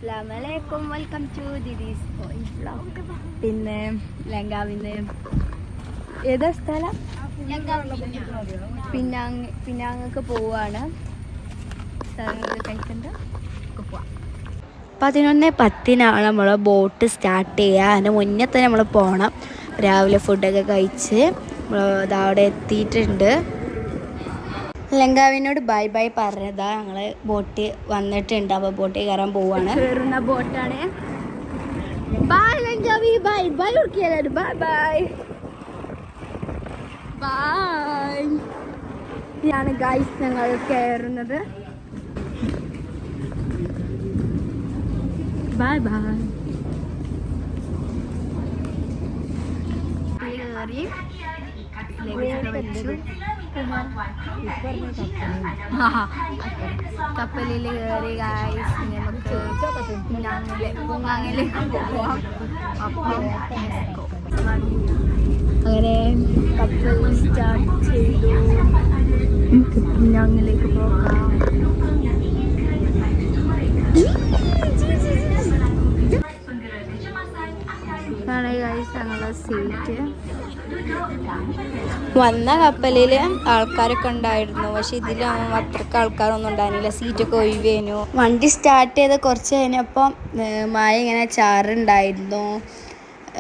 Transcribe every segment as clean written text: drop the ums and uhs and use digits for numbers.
അസ്സലാമലൈക്കും welcome to ദിദീസ് voice vlog. പിന്നെ ലങ്കാവിന്ന് ഏതാ സ്ഥലം? പിന്നാങ്ങക്ക് പോവാണ്. സ്ഥലങ്ങൾ കഴിക്കണ്ട 11:10 നമ്മൾ ബോട്ട് സ്റ്റാർട്ട് ചെയ്യുക. അതിന് മുന്നേ തന്നെ നമ്മൾ പോകണം. രാവിലെ ഫുഡൊക്കെ കഴിച്ച് നമ്മൾ അവിടെ എത്തിയിട്ടുണ്ട്. ലങ്കാവിനോട് ബൈ ബൈ പറഞ്ഞതാ. ഞങ്ങൾ ബോട്ട് വന്നിട്ടുണ്ട്. അപ്പോൾ ബോട്ടിൽ കയറാൻ പോവാണ്. കയറുന്ന ബോട്ടാണ്. ബൈ ലങ്കാവി, ബൈ ബൈ ഉറക്കിയാലും ബൈ ബൈ ബൈ. ഇതാണ് ഗൈസ് ഞങ്ങൾ കയറുന്നത്. Bye bye. കയറി കപ്പലിൽ കയറി ഗൈസ്. നമുക്ക് പൂങ്ങാങ്ങിലേക്ക് പോവാം. അപ്പം അങ്ങനെ കപ്പൽ സ്റ്റാർട്ട് ചെയ്തു. പൂങ്ങാങ്ങിലേക്ക് പോകാം. ഞങ്ങളുടെ സീറ്റ് വന്ന കപ്പലിൽ ആൾക്കാരൊക്കെ ഉണ്ടായിരുന്നു. പക്ഷെ ഇതിലൊന്നും അത്രയ്ക്ക് ആൾക്കാരൊന്നും ഉണ്ടായിരുന്നില്ല. സീറ്റൊക്കെ ഒഴിവേനു. വണ്ടി സ്റ്റാർട്ട് ചെയ്ത് കുറച്ച് കഴിഞ്ഞപ്പം മഴ ഇങ്ങനെ ചാറുണ്ടായിരുന്നു.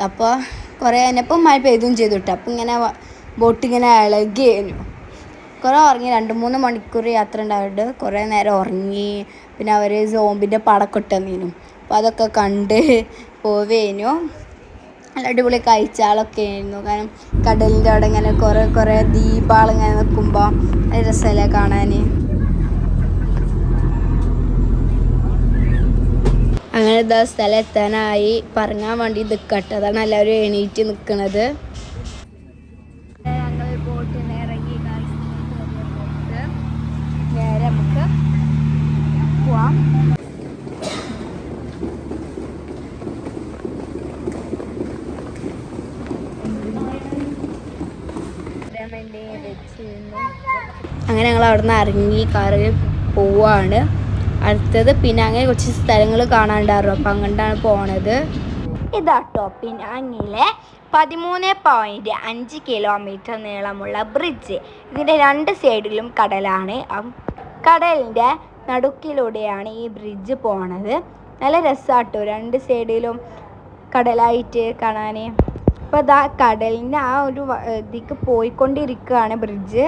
അപ്പോൾ കുറേ കഴിഞ്ഞപ്പം മഴ പെയ്തും ചെയ്തു കിട്ടും. അപ്പം ഇങ്ങനെ ബോട്ട് ഇങ്ങനെ ഇളകിയേനു. കുറേ ഉറങ്ങി. 2-3 മണിക്കൂർ യാത്ര ഉണ്ടായിട്ട് കുറേ നേരം ഉറങ്ങി. പിന്നെ അവർ സോമ്പിൻ്റെ പടക്കം ഇട്ടു. അപ്പോൾ അതൊക്കെ കണ്ട് പോവേനു. നല്ല അടിപൊളി കാഴ്ചകളൊക്കെ ആയിരുന്നു. കാരണം കടലിൻ്റെ അവിടെ ഇങ്ങനെ കുറേ ദീപാളിങ്ങനെ നിൽക്കുമ്പോൾ നല്ല രസമല്ലേ കാണാൻ. അങ്ങനെ ഇതാ സ്ഥലം എത്താനായി. പറഞ്ഞാൻ വേണ്ടി നിൽക്കട്ടെ. അതാണ് എല്ലാവരും എണീറ്റ് നിൽക്കുന്നത്. ഞങ്ങൾ ബോട്ടിൽ നിന്ന് ഇറങ്ങി നേരെ നമുക്ക് പോവാം. അങ്ങനെ ഞങ്ങൾ അവിടെ നിന്ന് ഇറങ്ങി കാറിൽ പോവാണ്. അടുത്തത് പിന്നാങ്ങെ കുറച്ച് സ്ഥലങ്ങൾ കാണാണ്ടായിരുന്നു. അപ്പം അങ്ങോട്ടാണ് പോണത്. ഇതാട്ടോ പിന്നാങ്ങിലെ 13.5 കിലോമീറ്റർ നീളമുള്ള ബ്രിഡ്ജ്. ഇതിൻ്റെ 2 സൈഡിലും കടലാണ്. കടലിൻ്റെ നടുക്കിലൂടെയാണ് ഈ ബ്രിഡ്ജ് പോണത്. നല്ല രസമാട്ടോ 2 സൈഡിലും കടലായിട്ട് കാണാൻ. അപ്പോൾ ഇതാ കടലിൻ്റെ ആ ഒരു ഇതിക്ക് പോയിക്കൊണ്ടിരിക്കുകയാണ് ബ്രിഡ്ജ്.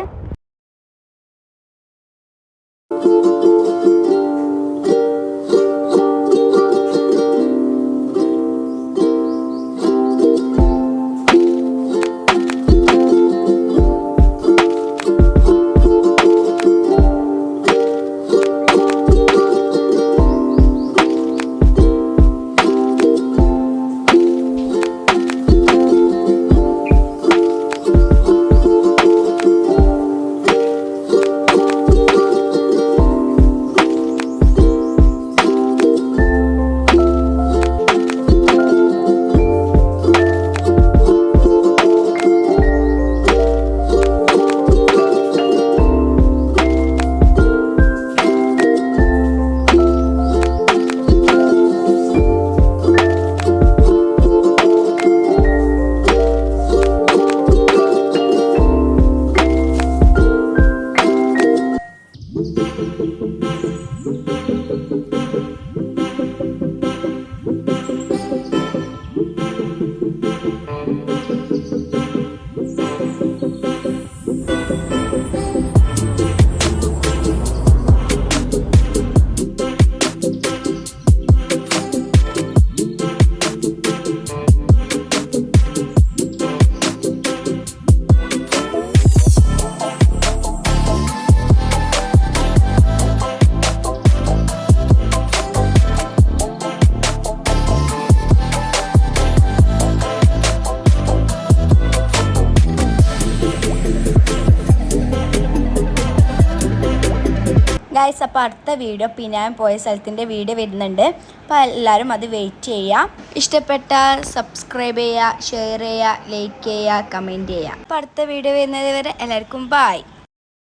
ഗൈസ്, അപ്പോൾ അടുത്ത വീഡിയോ പിന്നാൻ പോയ സ്ഥലത്തിൻ്റെ വീഡിയോ വരുന്നുണ്ട്. അപ്പോൾ എല്ലാവരും അത് വെയിറ്റ് ചെയ്യുക. ഇഷ്ടപ്പെട്ടാൽ സബ്സ്ക്രൈബ് ചെയ്യുക, ഷെയർ ചെയ്യുക, ലൈക്ക് ചെയ്യുക, കമൻറ്റ് ചെയ്യുക. അപ്പോൾ അടുത്ത വീഡിയോ വരുന്നത് വരെ എല്ലാവർക്കും ബൈ.